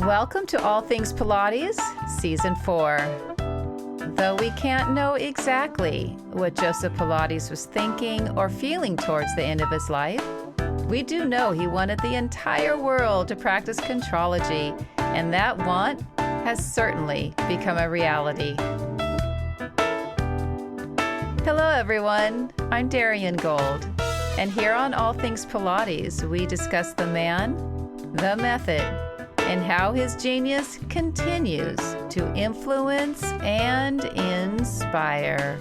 Welcome to All Things Pilates, Season 4. Though we can't know exactly what Joseph Pilates was thinking or feeling towards the end of his life, we do know he wanted the entire world to practice contrology, and that want has certainly become a reality. Hello, everyone. I'm Darian Gold, and here on All Things Pilates, we discuss the man, the method, and how his genius continues to influence and inspire.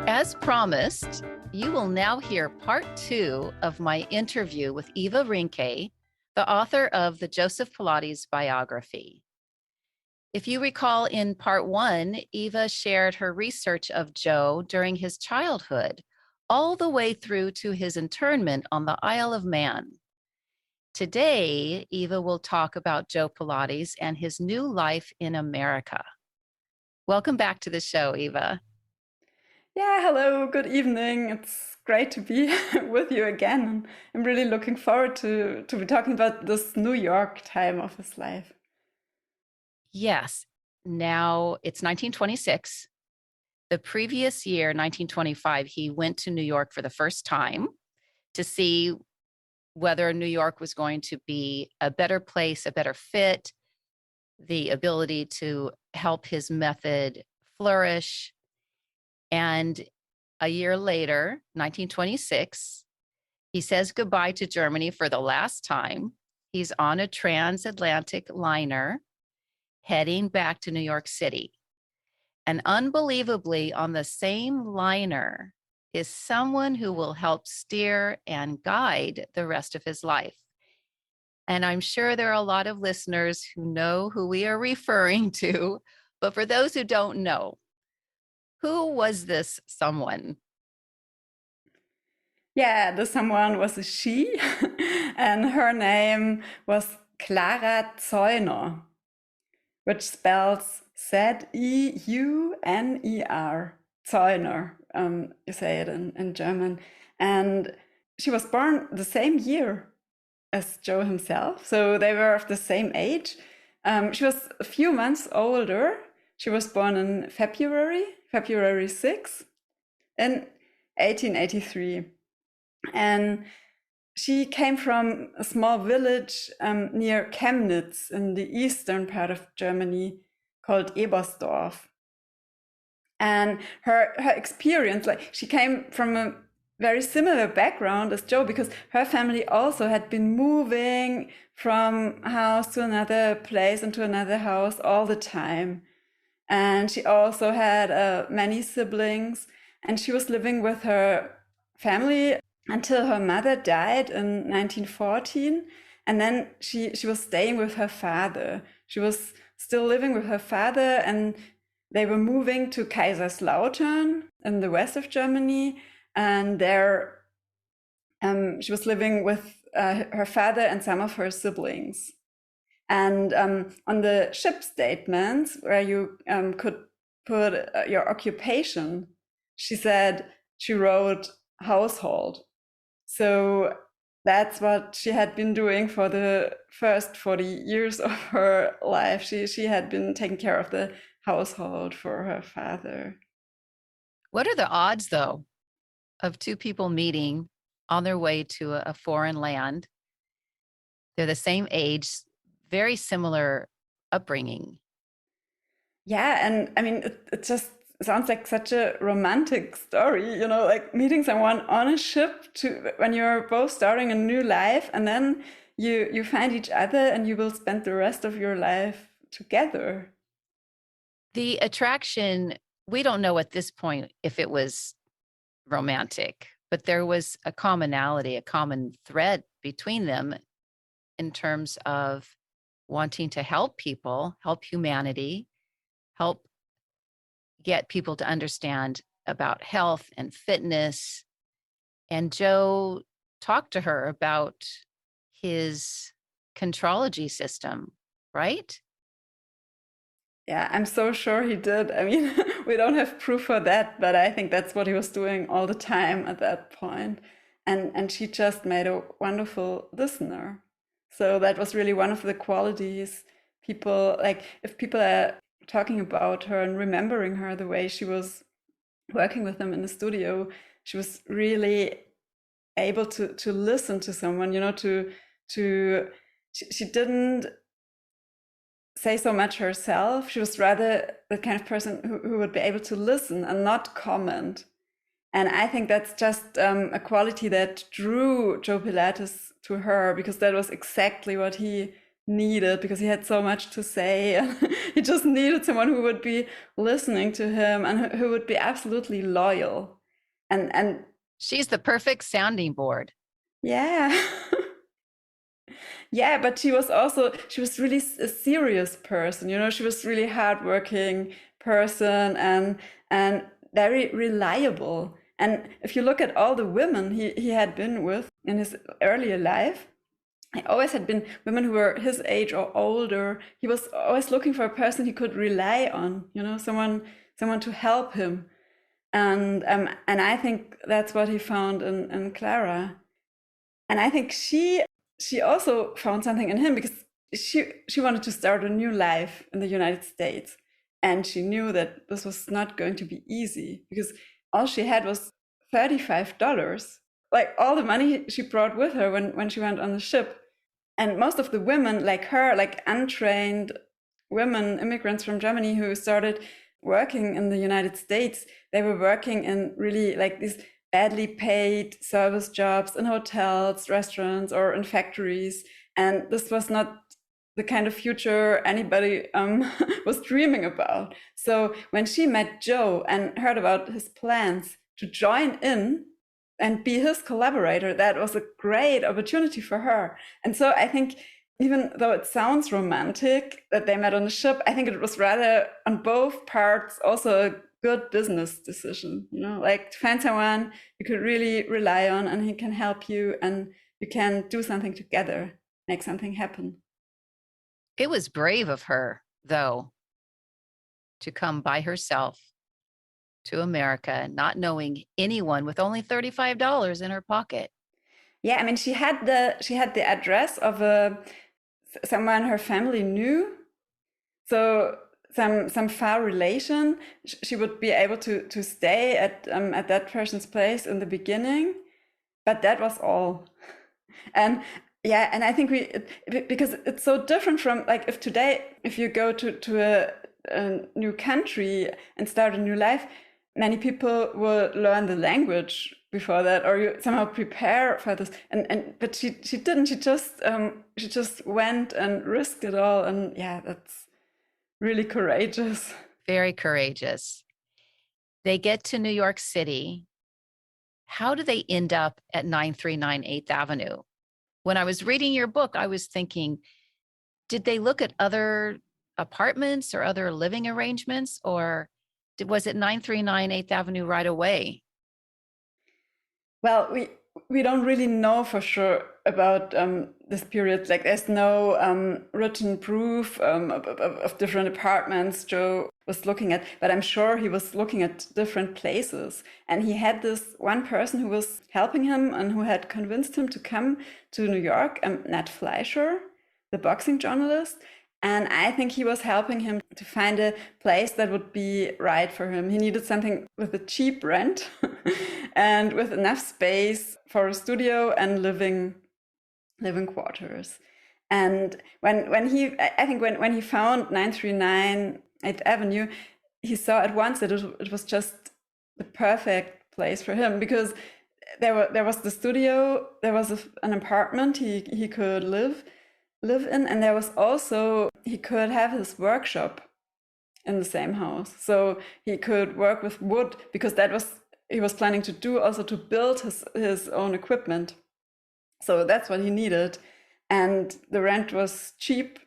As promised, you will now hear part 2 of my interview with Eva Rincke, the author of the Joseph Pilates Biography. If you recall, in part 1, Eva shared her research of Joe during his childhood, all the way through to his internment on the Isle of Man. Today, Eva will talk about Joe Pilates and his new life in America. Welcome back to the show, Eva. Yeah, hello, good evening. It's great to be with you again. I'm really looking forward to be talking about this New York time of his life. Yes, now it's 1926. The previous year, 1925, he went to New York for the first time to see whether New York was going to be a better place, a better fit, the ability to help his method flourish. And a year later, 1926, he says goodbye to Germany for the last time. He's on a transatlantic liner heading back to New York City. And unbelievably, on the same liner is someone who will help steer and guide the rest of his life. And I'm sure there are a lot of listeners who know who we are referring to, but for those who don't know, who was this someone? Yeah, the someone was a she, and her name was Clara Zeuner, which spells Z-E-U-N-E-R, Zeuner, you say it in German. And she was born the same year as Joe himself, so they were of the same age. She was a few months older. She was born in February 6, in 1883. And she came from a small village near Chemnitz in the eastern part of Germany called Ebersdorf. And her experience, like she came from a very similar background as Joe, because her family also had been moving from house to another place and to another house all the time. And she also had many siblings, and she was living with her family until her mother died in 1914. And then she was staying with her father. She was still living with her father, and they were moving to Kaiserslautern in the west of Germany. And there she was living with her father and some of her siblings. And on the ship statements where you could put your occupation, she said she wrote household. So that's what she had been doing for the first 40 years of her life. She had been taking care of the household for her father. What are the odds, though, of two people meeting on their way to a foreign land? They're the same age, very similar upbringing. Yeah, and I mean, it just sounds like such a romantic story, like meeting someone on a ship to when you're both starting a new life, and then you find each other and you will spend the rest of your life together. The attraction, we don't know at this point if it was romantic, but there was a commonality, a common thread between them in terms of wanting to help people, help humanity, help get people to understand about health and fitness. And Joe talked to her about his contrology system, right? Yeah, I'm so sure he did. I mean, we don't have proof for that, but I think that's what he was doing all the time at that point. And she just made a wonderful listener. So that was really one of the qualities people like if people are talking about her and remembering her the way she was working with them in the studio, she was really able to listen to someone, to she didn't say so much herself. She was rather the kind of person who would be able to listen and not comment. And I think that's just a quality that drew Joe Pilates to her, because that was exactly what he needed, because he had so much to say. And he just needed someone who would be listening to him and who would be absolutely loyal. And She's the perfect sounding board. yeah. Yeah, but she was really a serious person, she was really hardworking person and very reliable. And if you look at all the women he had been with in his earlier life, he always had been women who were his age or older. He was always looking for a person he could rely on, someone to help him. And I think that's what he found in Clara. And I think she also found something in him, because she wanted to start a new life in the United States, and she knew that this was not going to be easy, because all she had was $35, like all the money she brought with her when she went on the ship. And most of the women like her, like untrained women, immigrants from Germany who started working in the United States, they were working in really like these badly paid service jobs in hotels, restaurants, or in factories. And this was not the kind of future anybody was dreaming about. So when she met Joe and heard about his plans to join in and be his collaborator, that was a great opportunity for her. And so I think, even though it sounds romantic that they met on the ship, I think it was rather on both parts also a good business decision, like to find someone you could really rely on and he can help you and you can do something together, make something happen. It was brave of her, though, to come by herself to America, not knowing anyone, with only $35 in her pocket. Yeah, I mean, she had the address of someone her family knew, so some far relation. She would be able to stay at that person's place in the beginning, but that was all. And yeah, and I think because it's so different from, like, if today, if you go to a new country and start a new life, many people will learn the language before that, or you somehow prepare for this. And but she didn't. She just went and risked it all. And yeah, that's really courageous. Very courageous. They get to New York City. How do they end up at 939 8th Avenue? When I was reading your book, I was thinking, did they look at other apartments or other living arrangements, or was it 939 8th Avenue right away? Well, we don't really know for sure about this period. Like, there's no written proof of different apartments Joe was looking at, but I'm sure he was looking at different places. And he had this one person who was helping him and who had convinced him to come to New York, Nat Fleischer, the boxing journalist. And I think he was helping him to find a place that would be right for him. He needed something with a cheap rent and with enough space for a studio and living quarters. And when he found 939 8th Avenue, he saw at once that it was just the perfect place for him, because there was the studio, there was an apartment he could live in, and there was also, he could have his workshop in the same house, so he could work with wood, because that was he was planning to do, also to build his own equipment. So that's what he needed, and the rent was cheap.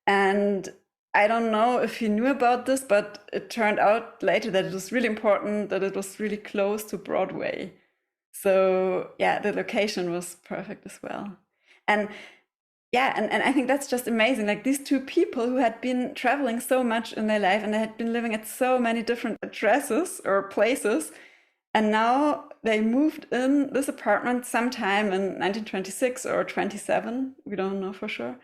And I don't know if he knew about this, but it turned out later that it was really important that it was really close to Broadway. So yeah, the location was perfect as well. And yeah, and I think that's just amazing. Like these two people who had been traveling so much in their life and they had been living at so many different addresses or places. And now they moved in this apartment sometime in 1926 or 27. We don't know for sure.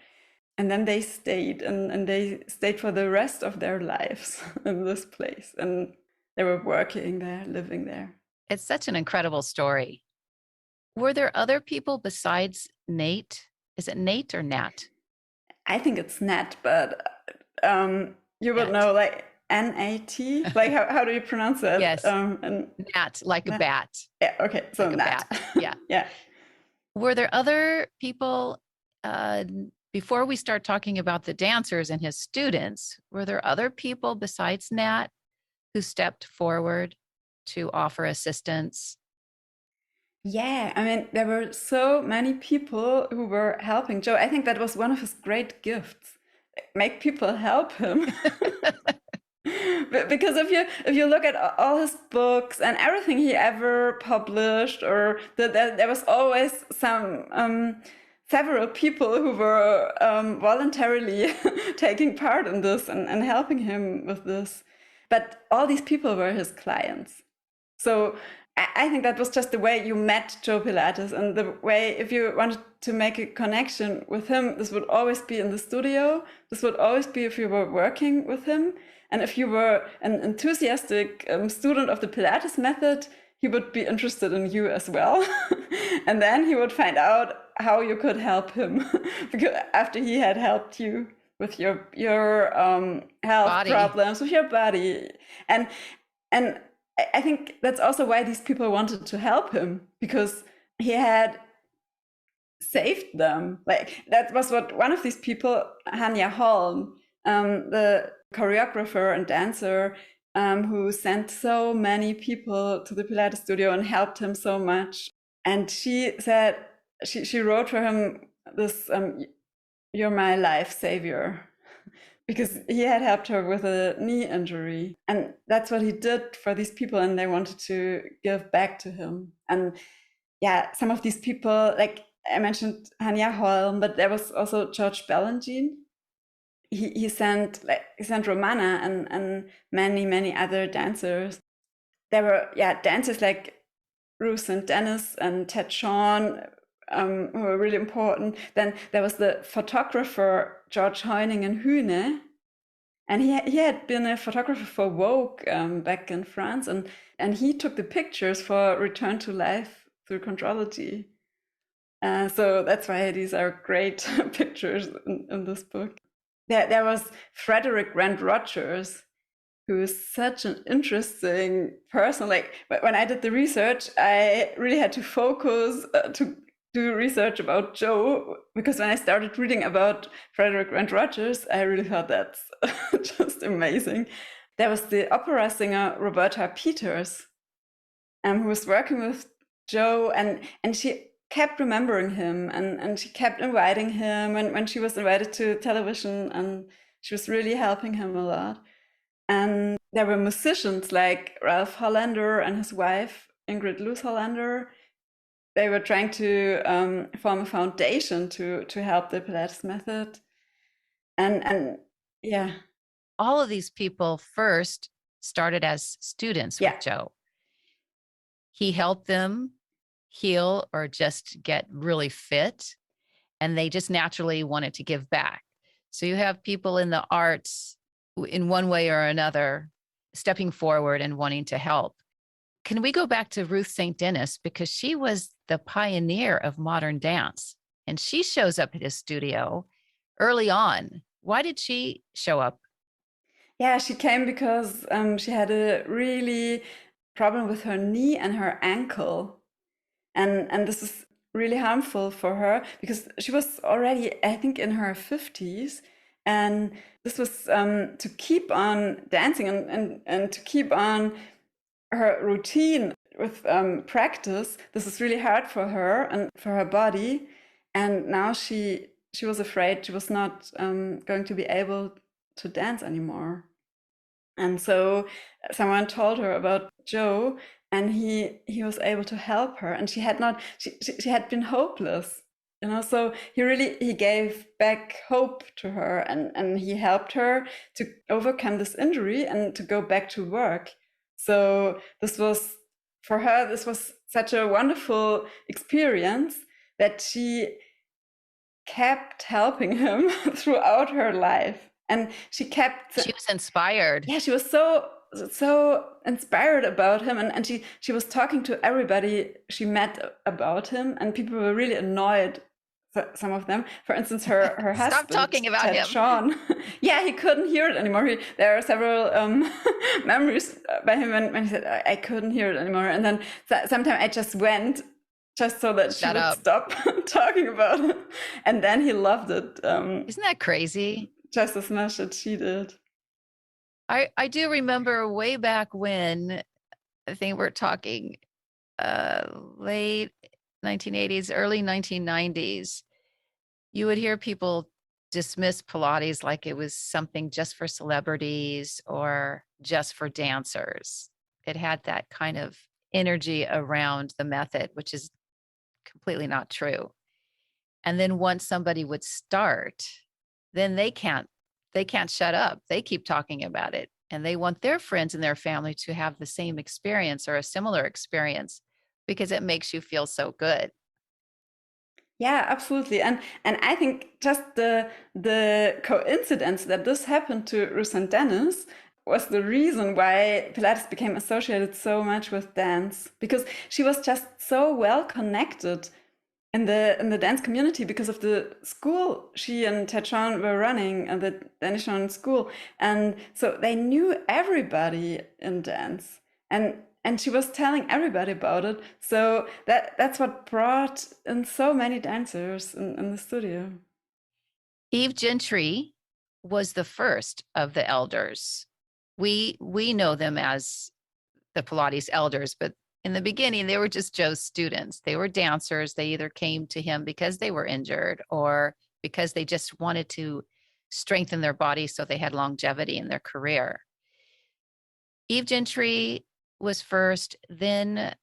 And then they stayed and they stayed for the rest of their lives in this place. And they were working there, living there. It's such an incredible story. Were there other people besides Nate? Is it Nate or Nat? I think it's Nat, but you would Nat. know like N-A-T. Like how do you pronounce it? Yes. And Nat, like a Nat. bat. Yeah, okay. So Like a Nat. bat. Yeah. Yeah. Were there other people, before we start talking about the dancers and his students, were there other people besides Nat who stepped forward to offer assistance? Yeah, I mean, there were so many people who were helping Joe. I think that was one of his great gifts. Make people help him. Because if you look at all his books and everything he ever published, or there was always several people who were voluntarily taking part in this and helping him with this. But all these people were his clients. So I think that was just the way you met Joe Pilates, and the way, if you wanted to make a connection with him, this would always be in the studio. This would always be if you were working with him. And if you were an enthusiastic student of the Pilates method, he would be interested in you as well. And then he would find out how you could help him because after he had helped you with your health Body. problems, with your body. And I think that's also why these people wanted to help him, because he had saved them. Like that was what one of these people, Hanya Holm, the choreographer and dancer, who sent so many people to the Pilates studio and helped him so much. And she said, she wrote for him this, "You're my life savior," because he had helped her with a knee injury. And that's what he did for these people, and they wanted to give back to him. And yeah, some of these people, like I mentioned Hanya Holm, but there was also George Ballangine. He sent Romana and many other dancers. There were dancers like Ruth and Dennis and Ted Shawn, who were really important. Then there was the photographer George Heuningen-Hühne, and he had been a photographer for Vogue back in France, and he took the pictures for Return to Life through Chondrology. So that's why these are great pictures in this book. There was Frederick Grant Rogers, who is such an interesting person. Like when I did the research, I really had to focus to do research about Joe, because when I started reading about Frederick Grant Rogers, I really thought that's just amazing. There was the opera singer Roberta Peters, who was working with Joe, and she kept remembering him, and she kept inviting him when she was invited to television, and she was really helping him a lot. And there were musicians like Ralph Hollander and his wife, Ingrid Luce Hollander. They were trying to form a foundation to help the Pilates method. And yeah. All of these people first started as students with Joe. He helped them heal or just get really fit, and they just naturally wanted to give back. So you have people in the arts in one way or another stepping forward and wanting to help. Can we go back to Ruth St. Denis, because she was the pioneer of modern dance, and she shows up at his studio early on. Why did she show up? Yeah, she came because she had a really problem with her knee and her ankle. And this is really harmful for her, because she was already, I think, in her 50s. And this was to keep on dancing and to keep on her routine with practice. This is really hard for her and for her body. And now she was afraid she was not going to be able to dance anymore. And so someone told her about Joe, and he was able to help her. And she had been hopeless. So he gave back hope to her, and he helped her to overcome this injury and to go back to work. So this was, for her, this was such a wonderful experience that she kept helping him throughout her life. And she was inspired. Yeah, she was so inspired about him, and she was talking to everybody she met about him, and people were really annoyed. Some of them, for instance, her Stop husband, talking about Ted him. Sean. Yeah, he couldn't hear it anymore. There are several memories by him when he said, I couldn't hear it anymore. And then sometimes I just went just so that she would stop talking about it. And then he loved it. Isn't that crazy? Just as much as she did. I do remember way back when, I think we're talking late 1980s, early 1990s, you would hear people dismiss Pilates like it was something just for celebrities or just for dancers. It had that kind of energy around the method, which is completely not true. And then once somebody would start, then they can't shut up. They keep talking about it, and they want their friends and their family to have the same experience or a similar experience because it makes you feel so good. Yeah, absolutely. And I think just the coincidence that this happened to Ruth and Dennis was the reason why Pilates became associated so much with dance, because she was just so well connected in the dance community because of the school she and Techon were running, and the Denishon school, and so they knew everybody in dance, and she was telling everybody about it. So that's what brought in so many dancers in the studio. Eve Gentry was the first of the elders. We know them as the Pilates elders, but in the beginning, they were just Joe's students. They were dancers. They either came to him because they were injured or because they just wanted to strengthen their body so they had longevity in their career. Eve Gentry was first, then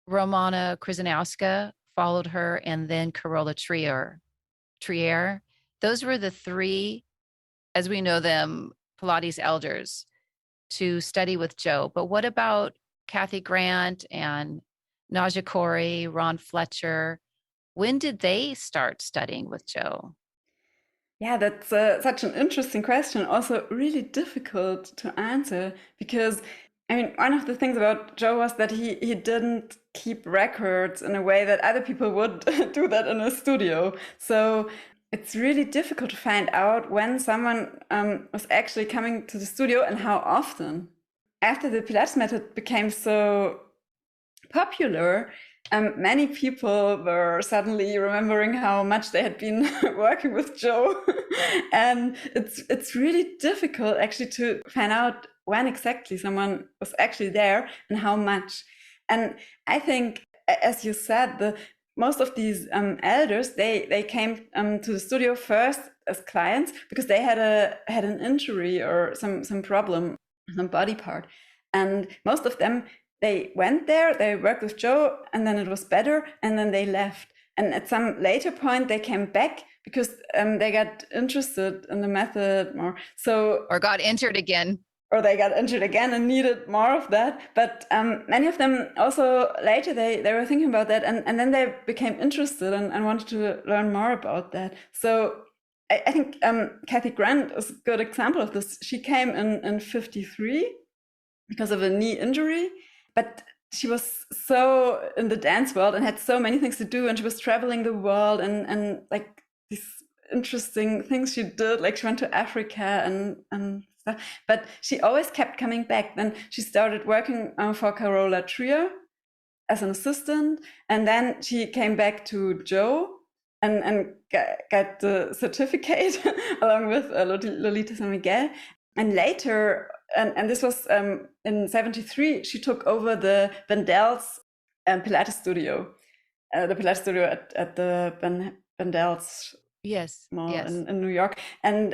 Romana Krzyzanowska followed her, and then Carola Trier. Those were the three, as we know them, Pilates elders to study with Joe. But what about Kathy Grant and Naja Corey, Ron Fletcher? When did they start studying with Joe? Yeah, that's such an interesting question. Also, really difficult to answer because, I mean, one of the things about Joe was that he didn't keep records in a way that other people would do that in a studio. So it's really difficult to find out when someone was actually coming to the studio and how often. After the Pilates method became so popular, many people were suddenly remembering how much they had been working with Joe. And it's really difficult actually to find out when exactly someone was actually there and how much. And I think, as you said, most of these elders, they came to the studio first as clients because they had an injury or some problem, some body part. And most of them, they went there, they worked with Joe, and then it was better, and then they left. And at some later point, they came back because they got interested in the method more. Or got injured again. Or they got injured again and needed more of that. But many of them also later, they were thinking about that, and then they became interested and wanted to learn more about that. So I think Kathy Grant is a good example of this. She came in 53 because of a knee injury, but she was so in the dance world and had so many things to do, and she was traveling the world and like these interesting things she did, like she went to Africa and stuff, but she always kept coming back. Then she started working for Carola Trier as an assistant, and then she came back to Joe and got the certificate along with Lolita San Miguel. And later, and this was in 73, she took over the Bendel's Pilates studio, the Pilates studio at the Bendel's mall in New York. And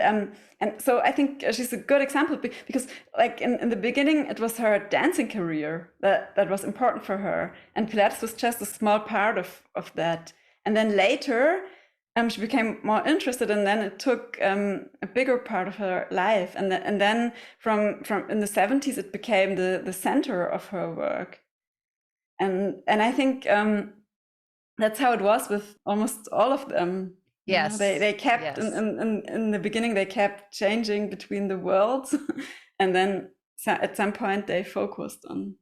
so I think she's a good example because like in the beginning, it was her dancing career that was important for her. And Pilates was just a small part of that. And then later, she became more interested, and then it took a bigger part of her life, and then from in the 70s it became the center of her work, and I think that's how it was with almost all of them. You know, Yes. they kept Yes. in the beginning they kept changing between the worlds, and then at some point they focused on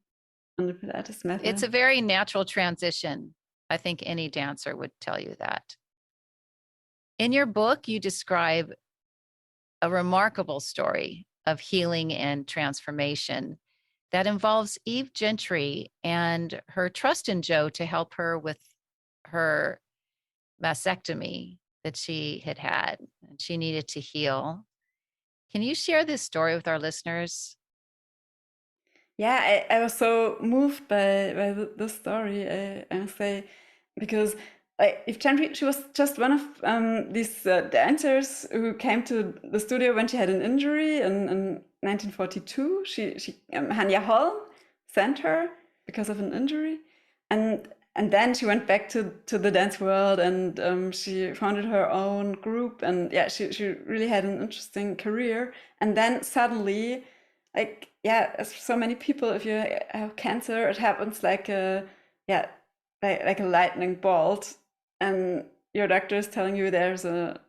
the Pilates It's a method. very natural transition. I think any dancer would tell you that. In your book, you describe a remarkable story of healing and transformation that involves Eve Gentry and her trust in Joe to help her with her mastectomy that she had had and she needed to heal. Can you share this story with our listeners? Yeah, I was so moved by the story, I say, because like if Chandri, she was just one of these dancers who came to the studio when she had an injury in 1942. She Hanya Holm sent her because of an injury, and then she went back to the dance world, and she founded her own group, and yeah, she really had an interesting career. And then suddenly, like yeah, as so many people, if you have cancer, it happens like a yeah, like a lightning bolt, and your doctor is telling you there's a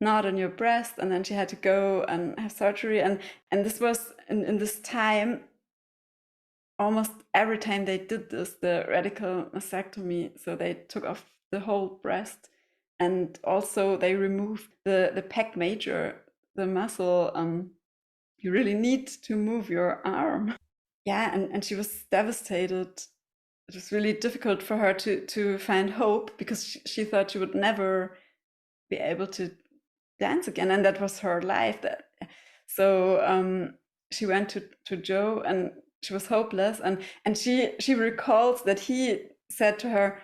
knot in your breast, and then she had to go and have surgery, and this was in this time. Almost every time they did this, the radical mastectomy, so they took off the whole breast, and also they removed the pec major, the muscle you really need to move your arm. Yeah, and she was devastated. It was really difficult for her to find hope, because she thought she would never be able to dance again, and that was her life. So she went to Joe, and she was hopeless, and she recalls that he said to her,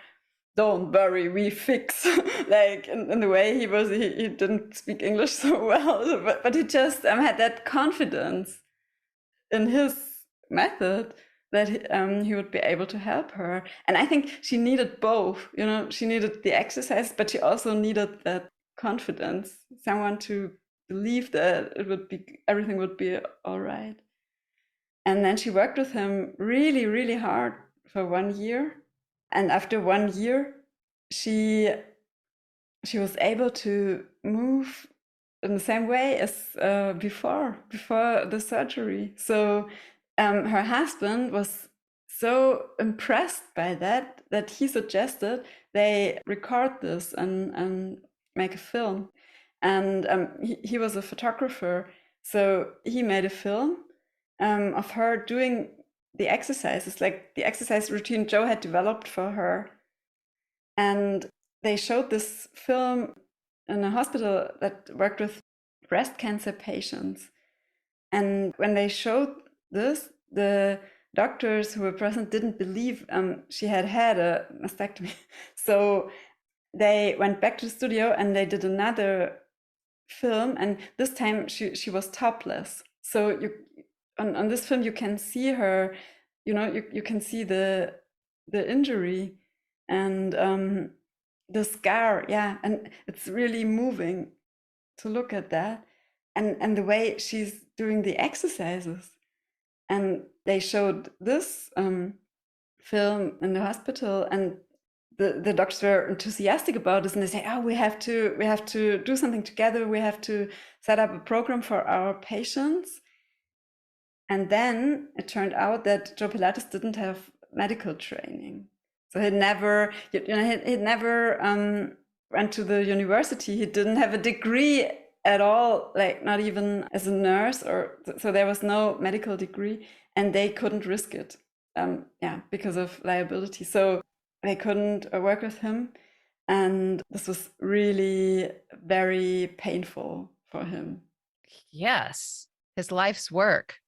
"Don't worry, we fix." Like in the way he didn't speak English so well, but he just had that confidence in his method that he would be able to help her. And I think she needed both. You know, she needed the exercise, but she also needed that confidence, someone to believe that it would be everything would be all right. And then she worked with him really, really hard for 1 year. And after 1 year, she she was able to move in the same way as before the surgery. So her husband was so impressed by that he suggested they record this and make a film. And he was a photographer, so he made a film of her doing the exercises, like the exercise routine Joe had developed for her. And they showed this film in a hospital that worked with breast cancer patients. And when they showed this, the doctors who were present didn't believe she had had a mastectomy. So they went back to the studio and they did another film. And this time she was topless. So on this film you can see her, you can see the injury and the scar. Yeah, and it's really moving to look at that, and the way she's doing the exercises. And they showed this film in the hospital, and the doctors were enthusiastic about this, and they say, "Oh, we have to do something together. We have to set up a program for our patients." And then it turned out that Joe Pilates didn't have medical training, so he never, he never went to the university. He didn't have a degree at all, like not even as a nurse, or so there was no medical degree, and they couldn't risk it, yeah, because of liability. So they couldn't work with him, and this was really very painful for him. Yes, his life's work.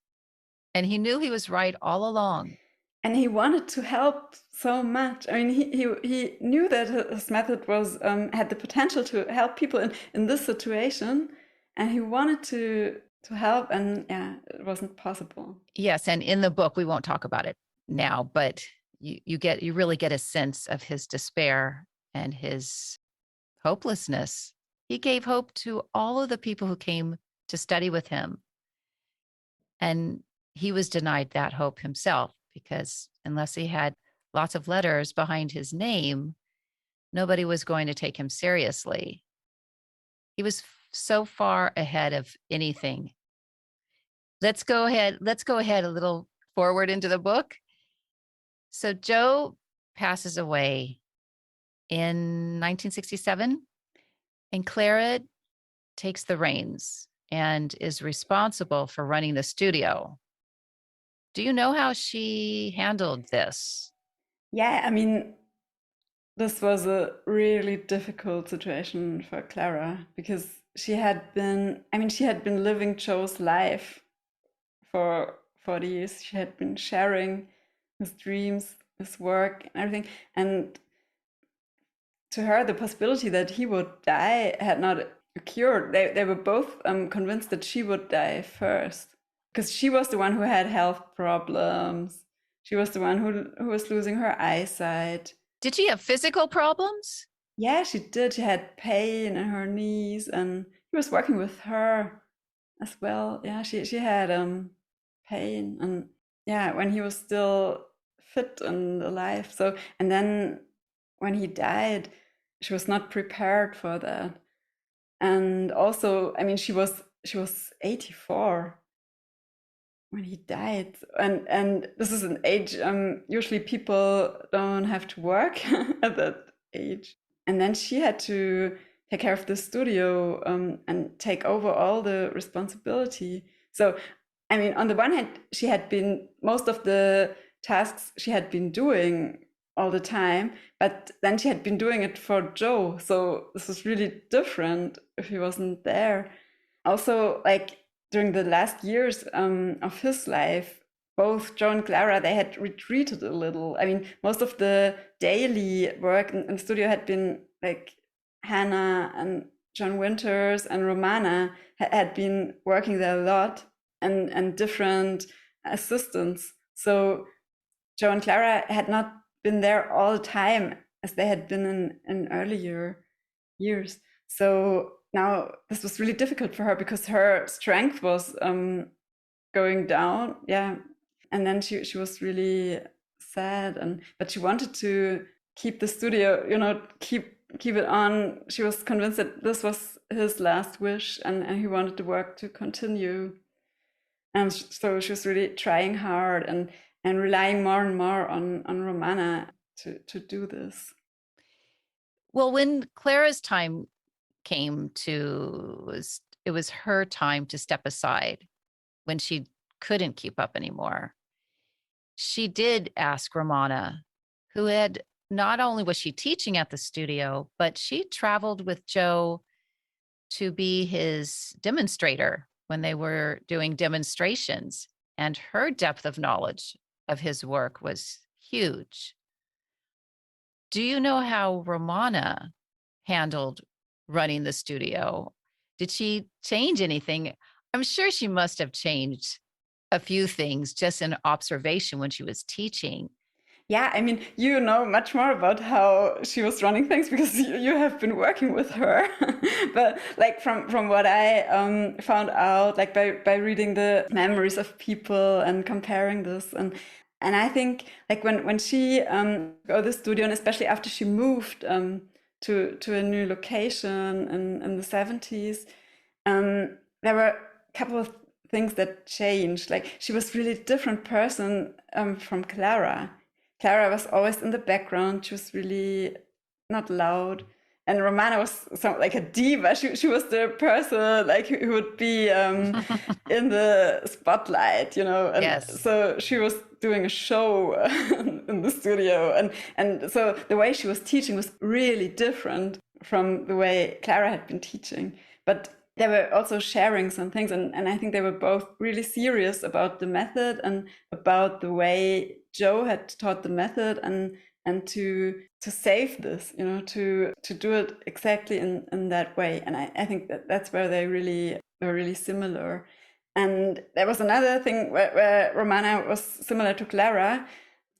And he knew he was right all along. And he wanted to help so much. I mean, he knew that his method was had the potential to help people in this situation, and he wanted to help, and yeah, it wasn't possible. Yes, and in the book we won't talk about it now, but you really get a sense of his despair and his hopelessness. He gave hope to all of the people who came to study with him. And he was denied that hope himself because unless he had lots of letters behind his name, nobody was going to take him seriously. He was so far ahead of anything. Let's go ahead a little forward into the book. So Joe passes away in 1967, and Clara takes the reins and is responsible for running the studio. Do you know how she handled this? Yeah, I mean, this was a really difficult situation for Clara because she had been living Joe's life for 40 years. She had been sharing his dreams, his work, and everything. And to her, the possibility that he would die had not occurred. They were both convinced that she would die first because she was the one who had health problems. She was the one who was losing her eyesight. Did she have physical problems? Yeah, she did. She had pain in her knees, and he was working with her as well. Yeah, she had pain, and yeah, when he was still fit and alive. So, and then when he died, she was not prepared for that. And also, I mean, she was 84 when he died, and this is an age usually people don't have to work at that age. And then she had to take care of the studio and take over all the responsibility. So, I mean, on the one hand, she had been most of the tasks she had been doing all the time, but then she had been doing it for Joe. So this was really different if he wasn't there. Also, like during the last years of his life, both Joe and Clara, they had retreated a little. I mean, most of the daily work in the studio had been like Hannah and John Winters and Romana had been working there a lot, and different assistants. So Joe and Clara had not been there all the time as they had been in earlier years. So now this was really difficult for her because her strength was going down. Yeah. And then she was really sad, but she wanted to keep the studio, keep it on. She was convinced that this was his last wish, and he wanted the work to continue. And so she was really trying hard and relying more and more on Romana to do this. Well, when Clara's time came it was her time to step aside when she couldn't keep up anymore. She did ask Romana, who had not only was she teaching at the studio, but she traveled with Joe to be his demonstrator when they were doing demonstrations. And her depth of knowledge of his work was huge. Do you know how Romana handled running the studio? Did she change anything? I'm sure she must have changed a few things just in observation when she was teaching. Yeah, I mean, you know much more about how she was running things because you have been working with her. But like from what I found out, like by reading the memories of people and comparing this, and I think like when she go to the studio, and especially after she moved to a new location in the 70s, there were a couple of things that changed. Like she was really different person from Clara. Clara was always in the background. She was really not loud. And Romana was like a diva. She was the person like who would be in the spotlight, And Yes. so she was doing a show in the studio, and so the way she was teaching was really different from the way Clara had been teaching. But they were also sharing some things, and I think they were both really serious about the method and about the way Joe had taught the method, and to save this, to do it exactly in that way. And I think that's where they were really similar. And there was another thing where Romana was similar to Clara.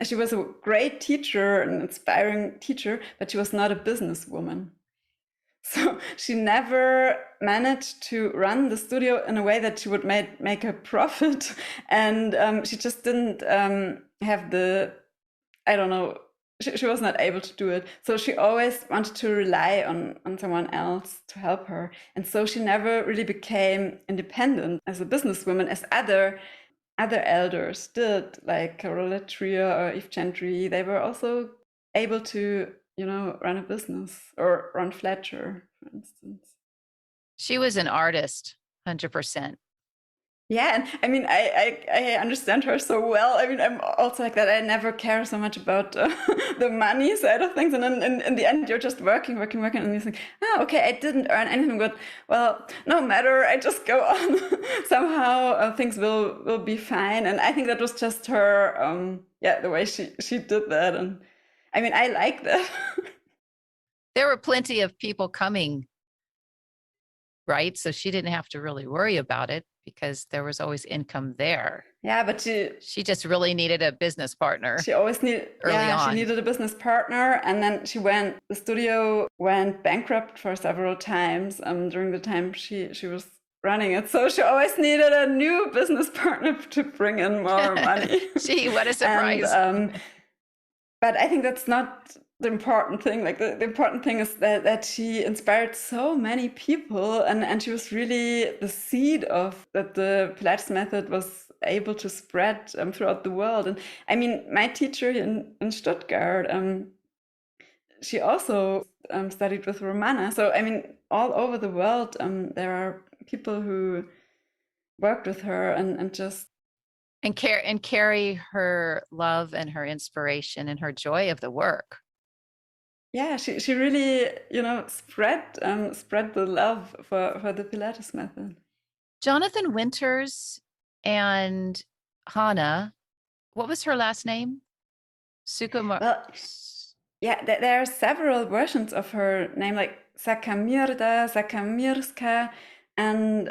She was a great teacher, an inspiring teacher, but she was not a businesswoman. So she never managed to run the studio in a way that she would make a profit. And she just didn't have the, I don't know, she was not able to do it. So she always wanted to rely on someone else to help her. And so she never really became independent as a businesswoman as other elders did, like Carola Trier or Eve Gentry. They were also able to, run a business, or Ron Fletcher, for instance. She was an artist, 100%. Yeah, and I mean, I understand her so well. I mean, I'm also like that. I never care so much about the money side of things, and then in the end, you're just working, and you think, oh, okay, I didn't earn anything, but well, no matter, I just go on. Somehow, things will be fine. And I think that was just her, the way she did that, and I mean, I like that. There were plenty of people coming, right? So she didn't have to really worry about it because there was always income there. Yeah, but she just really needed a business partner. She always needed early on. She needed a business partner, and then the studio went bankrupt for several times during the time she was running it. So she always needed a new business partner to bring in more money. Gee, what a surprise. And, but I think that's not the important thing. Like the important thing is that she inspired so many people, and she was really the seed of that the Pilates method was able to spread throughout the world. And I mean, my teacher in Stuttgart, she also studied with Romana. So I mean, all over the world, there are people who worked with her and just and carry her love and her inspiration and her joy of the work. Yeah, she really, spread the love for the Pilates method. Jonathan Winters and Hannah, what was her last name? Sukumar. Well, yeah, there are several versions of her name, like Sakamirda, Sakamirska, and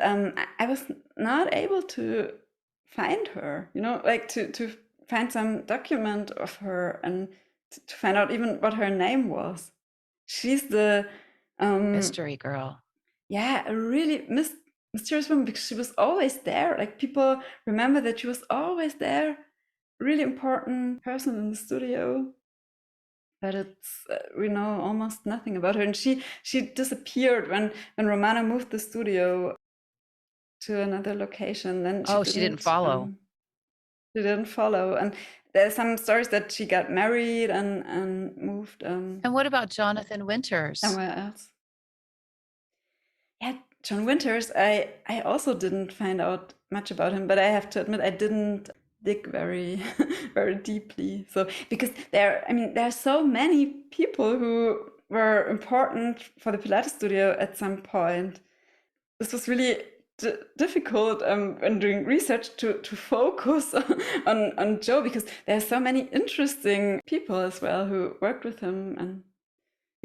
I was not able to find her, like to find some document of her and to find out even what her name was. She's the mystery girl. Yeah, a really mysterious woman, because she was always there. Like, people remember that she was always there, really important person in the studio. But it's we know almost nothing about her, and she disappeared when Romana moved the studio to another location. Then she didn't follow. She didn't follow, and there's some stories that she got married and moved. And what about Jonathan Winters? Somewhere else. Yeah, John Winters, I also didn't find out much about him, but I have to admit I didn't dig very very deeply. So because there are so many people who were important for the Pilates studio at some point. This was really difficult when doing research to focus on Joe, because there are so many interesting people as well who worked with him, and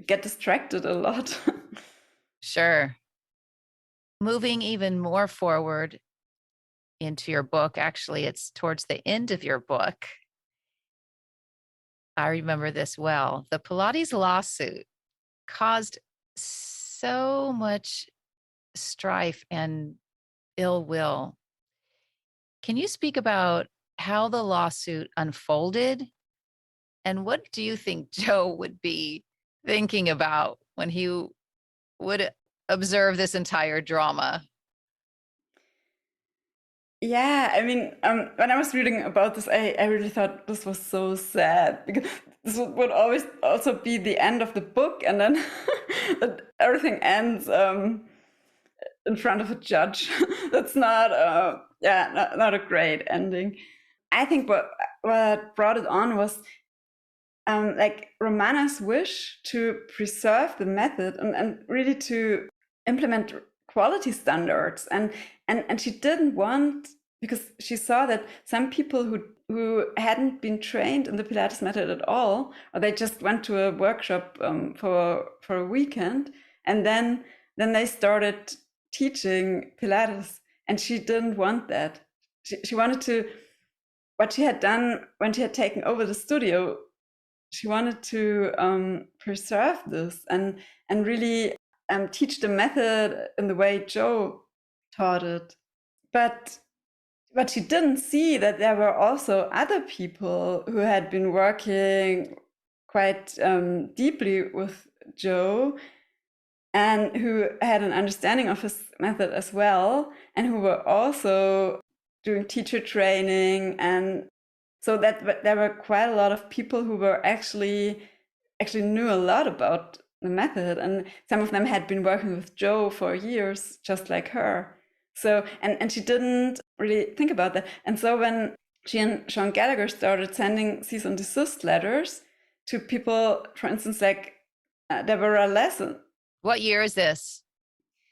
get distracted a lot. Sure. Moving even more forward into your book, actually, it's towards the end of your book. I remember this well. The Pilates lawsuit caused so much strife and ill will. Can you speak about how the lawsuit unfolded? And what do you think Joe would be thinking about when he would observe this entire drama? Yeah, I mean, when I was reading about this, I really thought this was so sad, because this would always also be the end of the book, and then everything ends in front of a judge. That's not a great ending. I think what brought it on was like Romana's wish to preserve the method and really to implement quality standards, and she didn't want, because she saw that some people who hadn't been trained in the Pilates method at all, or they just went to a workshop for a weekend, and then they started teaching Pilates, and she didn't want that. She wanted to, what she had done when she had taken over the studio, she wanted to preserve this and really teach the method in the way Joe taught it. But she didn't see that there were also other people who had been working quite deeply with Joe and who had an understanding of his method as well, and who were also doing teacher training. And so that there were quite a lot of people who were actually knew a lot about the method, and some of them had been working with Joe for years, just like her. So, and she didn't really think about that. And so when she and Sean Gallagher started sending cease and desist letters to people, for instance, like Deborah Lesson. What year is this?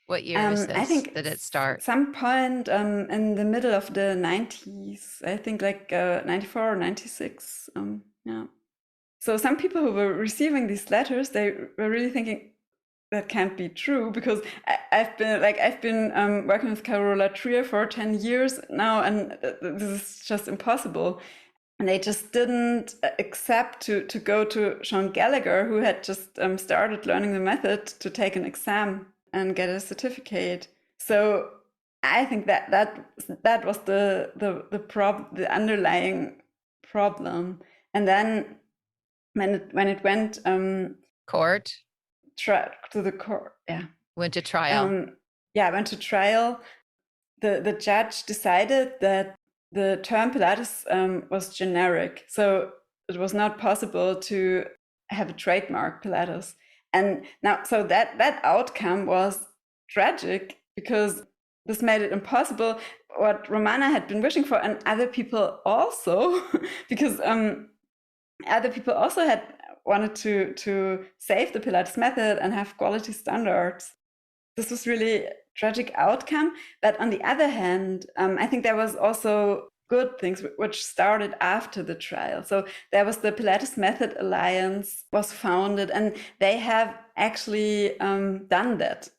What year is this? I think did it start? At some point in the middle of the 90s, I think like 94 or 96. Yeah. So some people who were receiving these letters, they were really thinking that can't be true, because I've been working with Carola Trier for 10 years now, and this is just impossible. And they just didn't accept to go to Sean Gallagher, who had just started learning the method, to take an exam and get a certificate. So I think that was the underlying problem. And then when it went court to the court, went to trial. Went to trial. The judge decided that the term Pilates was generic, so it was not possible to have a trademark Pilates. And now, so that outcome was tragic, because this made it impossible what Romana had been wishing for, and other people also, because other people also had wanted to save the Pilates method and have quality standards. This was really a tragic outcome. But on the other hand, I think there was also good things which started after the trial. So there was the Pilates Method Alliance was founded, and they have actually done that.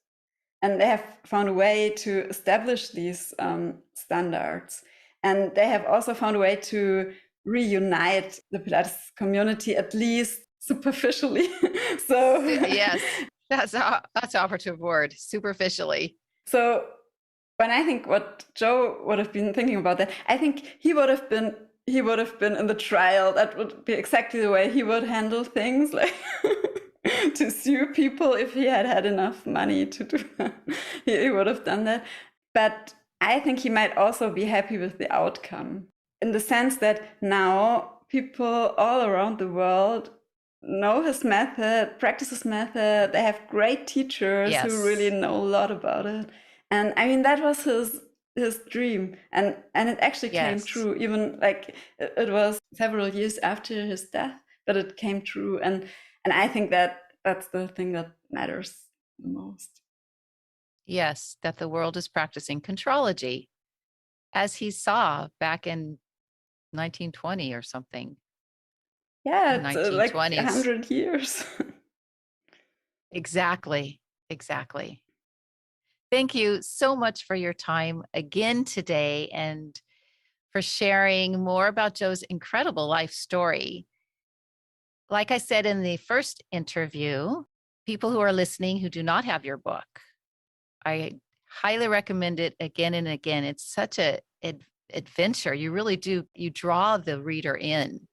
And they have found a way to establish these standards. And they have also found a way to reunite the Pilates community, at least superficially. So yes, that's an operative word, superficially. So when I think what Joe would have been thinking about that, I think he would have been in the trial. That would be exactly the way he would handle things, like to sue people if he had enough money to do that. He would have done that. But I think he might also be happy with the outcome, in the sense that now people all around the world know his method, practice his method. They have great teachers who really know a lot about it. And I mean, that was his dream. And it actually came true, even like it was several years after his death, but it came true. And I think that that's the thing that matters the most. Yes, that the world is practicing contrology, as he saw back in 1920 or something. Yeah, it's like 100 years. Exactly. Thank you so much for your time again today, and for sharing more about Joe's incredible life story. Like I said in the first interview, people who are listening who do not have your book, I highly recommend it again and again. It's such an adventure. You really do. You draw the reader in.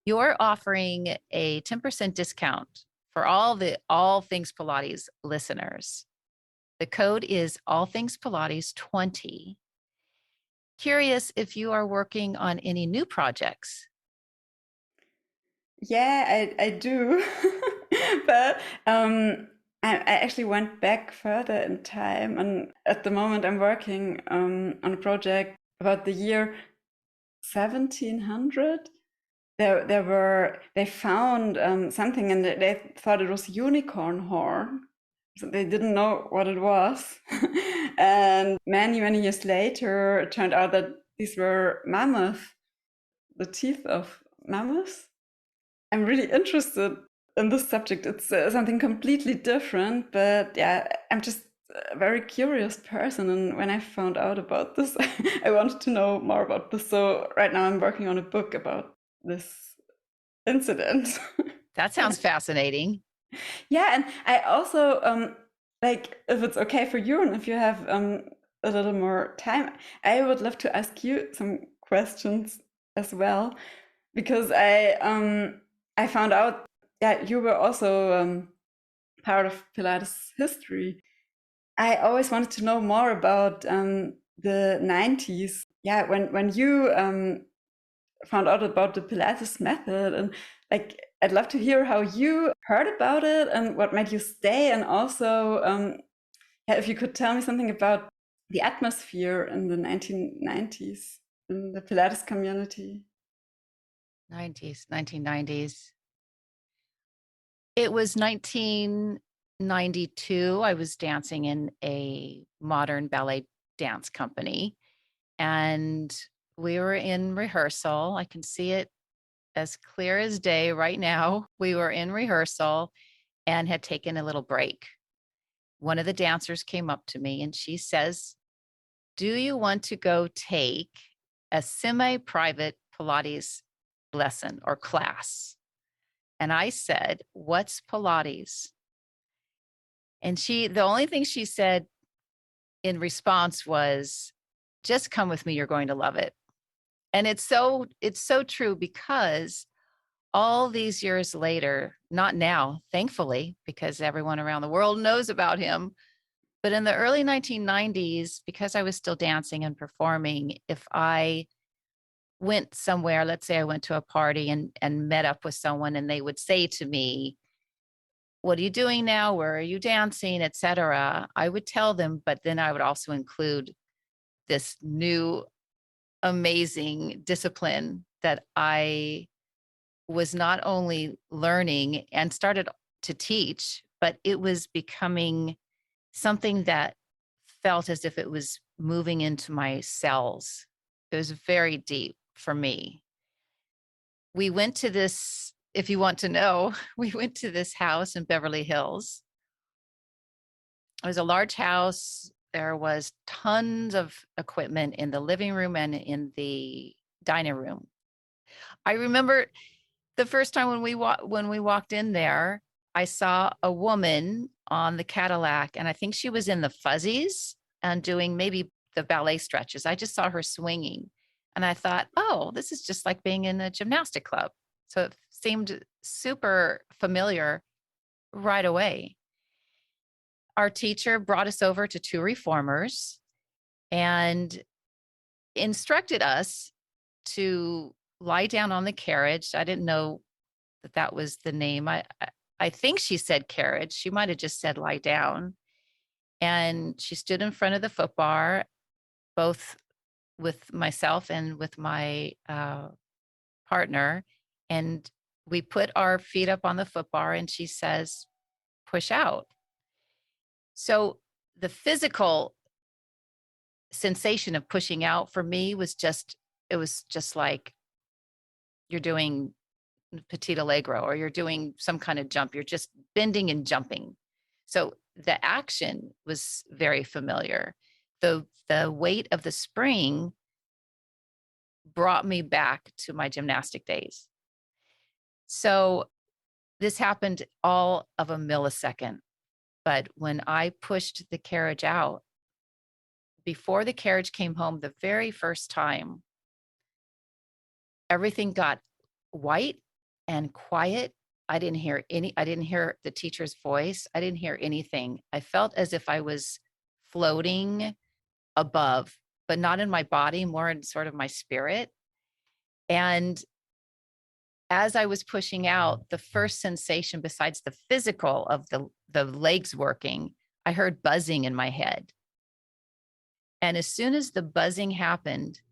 You're offering a 10% discount for all Things Pilates listeners. The code is All Things Pilates 20. Curious if you are working on any new projects. Yeah, I do. But I actually went back further in time, and at the moment I'm working on a project about the year 1700. They found something, and they thought it was unicorn horn. So they didn't know what it was. And many years later, it turned out that these were mammoth, the teeth of mammoths. I'm really interested in this subject. It's something completely different, but yeah, I'm just a very curious person. And when I found out about this, I wanted to know more about this. So right now I'm working on a book about this incident. That sounds fascinating. Yeah, and I also like, if it's okay for you and if you have a little more time, I would love to ask you some questions as well, because I found out, yeah, you were also part of Pilates history. I always wanted to know more about the 90s. Yeah, when you found out about the Pilates method, and like, I'd love to hear how you heard about it and what made you stay, and also yeah, if you could tell me something about the atmosphere in the 1990s in the Pilates community. 90s, 1990s. It was 1992. I was dancing in a modern ballet dance company, and we were in rehearsal. I can see it as clear as day right now. We were in rehearsal and had taken a little break. One of the dancers came up to me and she says, "Do you want to go take a semi private Pilates lesson or class?" And I said, "What's Pilates?" And the only thing she said in response was, "Just come with me. You're going to love it." And it's so true, because all these years later, not now, thankfully, because everyone around the world knows about him, but in the early 1990s, because I was still dancing and performing, if I went somewhere, let's say I went to a party and met up with someone, and they would say to me, "What are you doing now? Where are you dancing?" etc. I would tell them, but then I would also include this new amazing discipline that I was not only learning and started to teach, but it was becoming something that felt as if it was moving into my cells. It was very deep for me. We went to this, if you want to know, we went to this house in Beverly Hills. It was a large house. There was tons of equipment in the living room and in the dining room. I remember the first time when we walked in there, I saw a woman on the Cadillac, and I think she was in the fuzzies and doing maybe the ballet stretches. I just saw her swinging, and I thought, "Oh, this is just like being in a gymnastic club." So it seemed super familiar right away. Our teacher brought us over to two reformers and instructed us to lie down on the carriage. I didn't know that that was the name. I think she said carriage. She might have just said lie down. And she stood in front of the foot bar, both with myself and with my partner. And we put our feet up on the foot bar, and she says, "Push out." So the physical sensation of pushing out for me it was just like you're doing petit allegro, or you're doing some kind of jump. You're just bending and jumping. So the action was very familiar. The weight of the spring brought me back to my gymnastic days. So this happened all of a millisecond. But when I pushed the carriage out, before the carriage came home the very first time, everything got white and quiet. I didn't hear the teacher's voice. I didn't hear anything. I felt as if I was floating above, but not in my body, more in sort of my spirit. And as I was pushing out, the first sensation besides the physical of the legs working, I heard buzzing in my head. And as soon as the buzzing happened,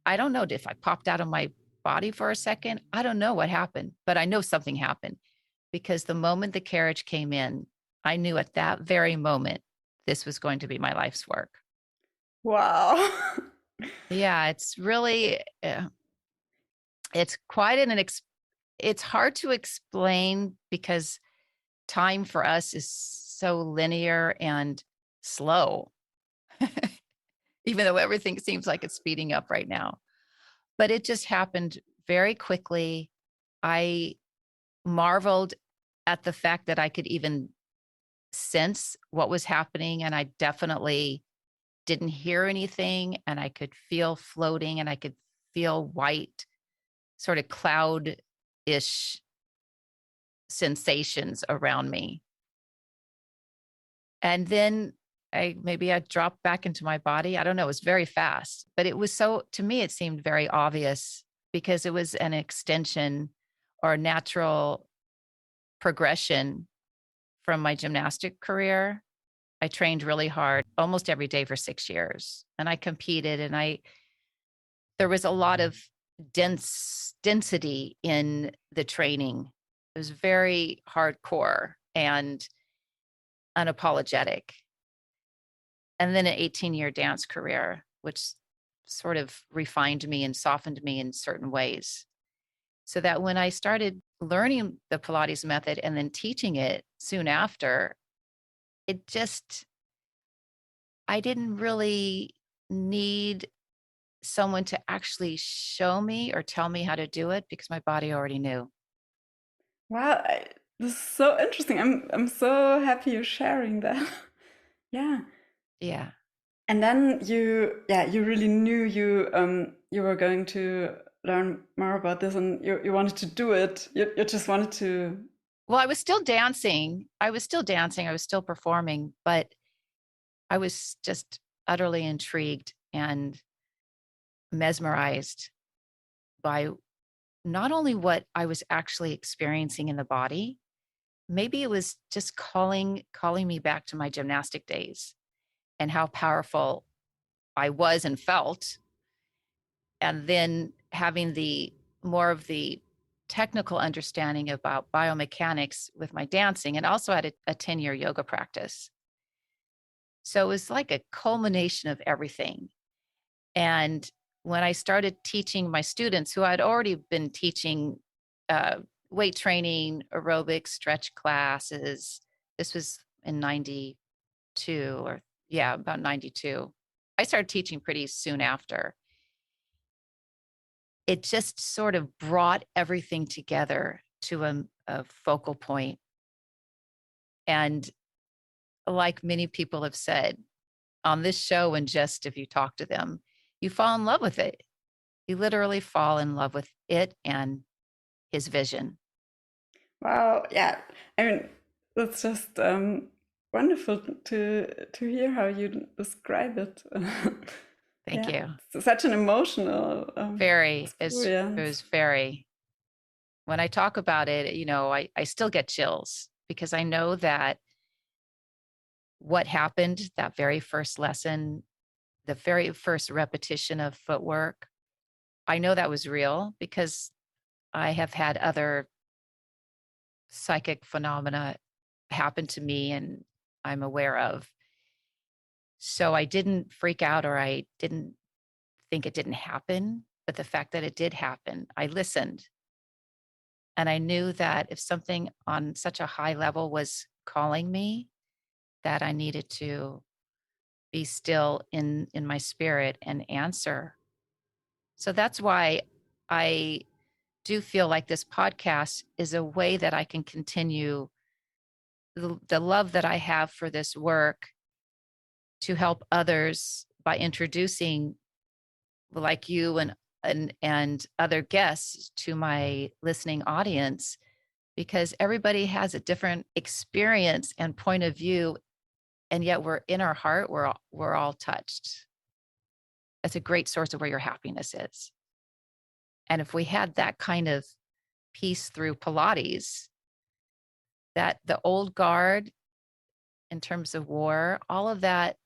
I don't know if I popped out of my body for a second. I don't know what happened, but I know something happened, because the moment the carriage came in, I knew at that very moment this was going to be my life's work. Wow. Yeah, it's really, it's quite it's hard to explain, because time for us is so linear and slow, even though everything seems like it's speeding up right now. But it just happened very quickly. I marveled at the fact that I could even sense what was happening, and I definitely didn't hear anything, and I could feel floating, and I could feel white, sort of cloud-ish sensations around me. And then I dropped back into my body. I don't know, it was very fast, but it was so to me, it seemed very obvious because it was an extension or natural progression from my gymnastic career. I trained really hard almost every day for 6 years, and I competed, and I there was a lot of density in the training. It was very hardcore and unapologetic. And then an 18-year dance career, which sort of refined me and softened me in certain ways. So that when I started learning the Pilates method and then teaching it soon after, it just, I didn't really need someone to actually show me or tell me how to do it because my body already knew. Wow, this is so interesting. I'm so happy you're sharing that. Yeah. Yeah. And then you really knew you were going to learn more about this, and you wanted to do it. You just wanted to. Well, I was still dancing. I was still dancing. I was still performing, but I was just utterly intrigued and mesmerized by not only what I was actually experiencing in the body, maybe it was just calling me back to my gymnastic days and how powerful I was and felt. And then having the more of the technical understanding about biomechanics with my dancing, and also had a 10-year yoga practice. So it was like a culmination of everything. And when I started teaching my students, who I'd already been teaching uh, weight training, aerobics, stretch classes, this was in 92 or, yeah, about 92. I started teaching pretty soon after. It just sort of brought everything together to a focal point. And like many people have said on this show, and just if you talk to them, you fall in love with it. You literally fall in love with it and his vision. Wow, yeah. I mean, that's just wonderful to hear how you describe it. Thank Yeah, you. it's such an emotional Very, it experience. was very, when I talk about it, I still get chills because I know that what happened that very first lesson, the very first repetition of footwork, I know that was real because I have had other psychic phenomena happen to me and I'm aware of. So I didn't freak out or I didn't think it didn't happen. But the fact that it did happen, I listened. And I knew that if something on such a high level was calling me, that I needed to be still in my spirit and answer. So that's why I do feel like this podcast is a way that I can continue the love that I have for this work to help others by introducing like you and other guests to my listening audience because everybody has a different experience and point of view, and yet we're in our heart we're all touched. That's a great source of where your happiness is. And if we had that kind of peace through Pilates, that the old guard in terms of war, all of that,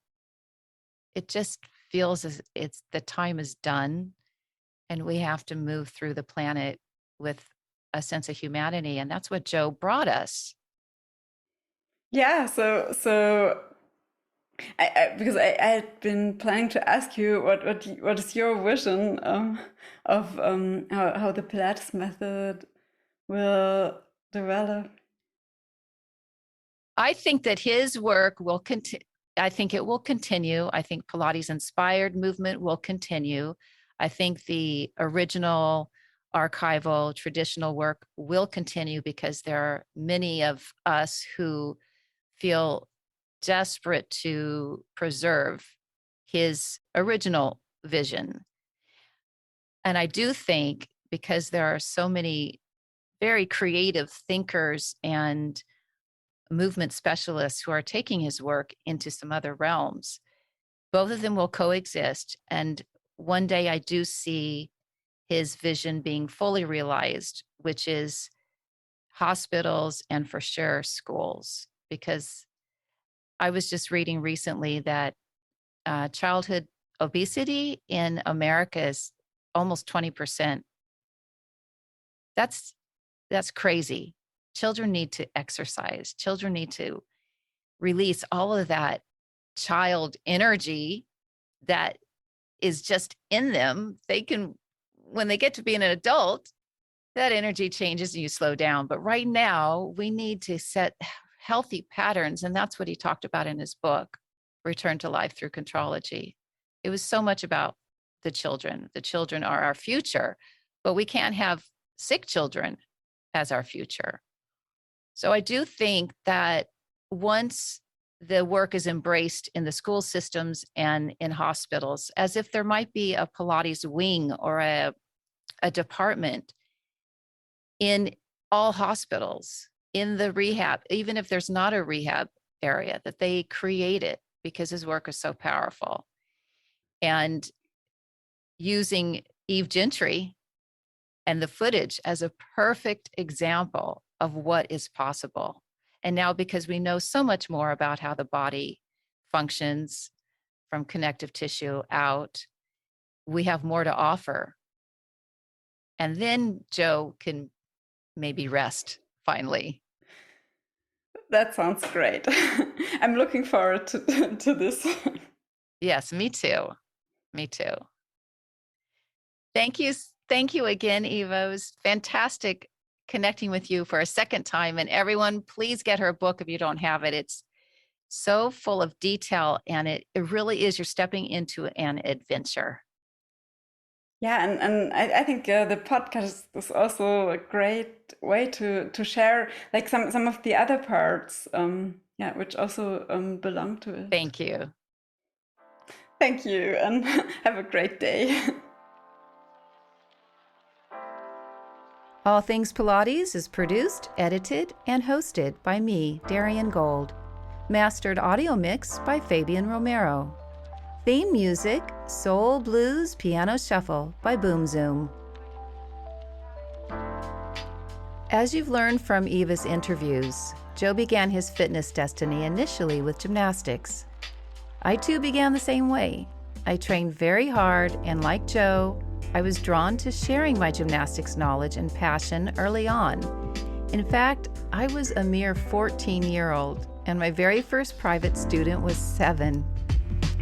it just feels as it's the time is done and we have to move through the planet with a sense of humanity. And that's what Joe brought us. Yeah, so because I had been planning to ask you what is your vision of how the Pilates method will develop. I think that his work will continue. I think it will continue. I think Pilates inspired movement will continue. I think the original archival traditional work will continue because there are many of us who feel desperate to preserve his original vision. And I do think because there are so many very creative thinkers and movement specialists who are taking his work into some other realms, both of them will coexist. And one day I do see his vision being fully realized, which is hospitals and for sure schools. Because I was just reading recently that childhood obesity in America is almost 20%. That's crazy. Children need to exercise. Children need to release all of that child energy that is just in them. They can, when they get to be an adult, that energy changes and you slow down. But right now, we need to set healthy patterns. And that's what he talked about in his book, Return to Life Through Contrology. It was so much about the children. The children are our future, but we can't have sick children as our future. So I do think that once the work is embraced in the school systems and in hospitals, as if there might be a Pilates wing or a department in all hospitals, in the rehab, even if there's not a rehab area, that they create it because his work is so powerful. And using Eve Gentry and the footage as a perfect example of what is possible. And now, because we know so much more about how the body functions from connective tissue out, we have more to offer. And then Joe can maybe rest finally. That sounds great. I'm looking forward to this. Yes, me too. Me too. Thank you. Thank you again, Eva. It was fantastic connecting with you for a second time. And everyone, please get her book if you don't have it. It's so full of detail, and it really is, you're stepping into an adventure. Yeah, and I think the podcast is also a great way to share like some of the other parts, yeah, which also belong to it. Thank you. Thank you, and have a great day. All Things Pilates is produced, edited, and hosted by me, Darian Gold. Mastered audio mix by Fabian Romero. Theme music, Soul Blues Piano Shuffle by Boom Zoom. As you've learned from Eva's interviews, Joe began his fitness destiny initially with gymnastics. I too began the same way. I trained very hard, and like Joe, I was drawn to sharing my gymnastics knowledge and passion early on. In fact, I was a mere 14-year-old, and my very first private student was 7.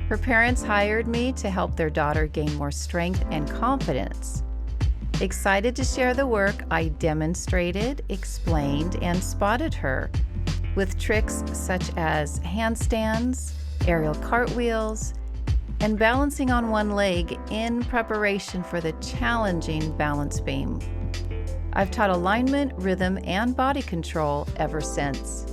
Her parents hired me to help their daughter gain more strength and confidence. Excited to share the work, I demonstrated, explained, and spotted her with tricks such as handstands, aerial cartwheels, and balancing on one leg in preparation for the challenging balance beam. I've taught alignment, rhythm, and body control ever since.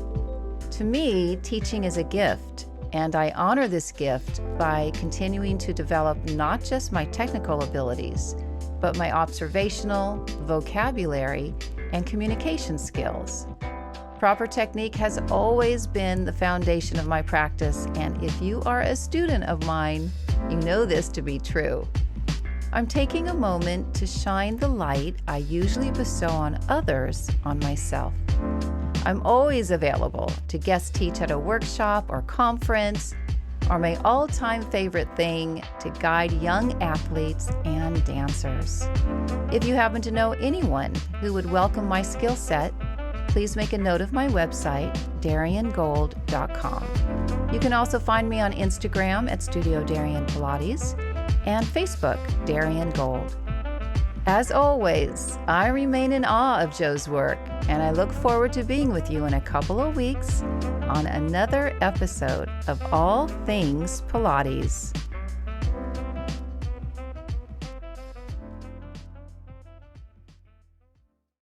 To me, teaching is a gift, and I honor this gift by continuing to develop not just my technical abilities, but my observational, vocabulary, and communication skills. Proper technique has always been the foundation of my practice, and if you are a student of mine, you know this to be true. I'm taking a moment to shine the light I usually bestow on others on myself. I'm always available to guest teach at a workshop or conference, or my all-time favorite thing, to guide young athletes and dancers. If you happen to know anyone who would welcome my skill set, please make a note of my website, dariangold.com. You can also find me on Instagram at Studio Darian Pilates and Facebook, Darian Gold. As always, I remain in awe of Joe's work, and I look forward to being with you in a couple of weeks on another episode of All Things Pilates.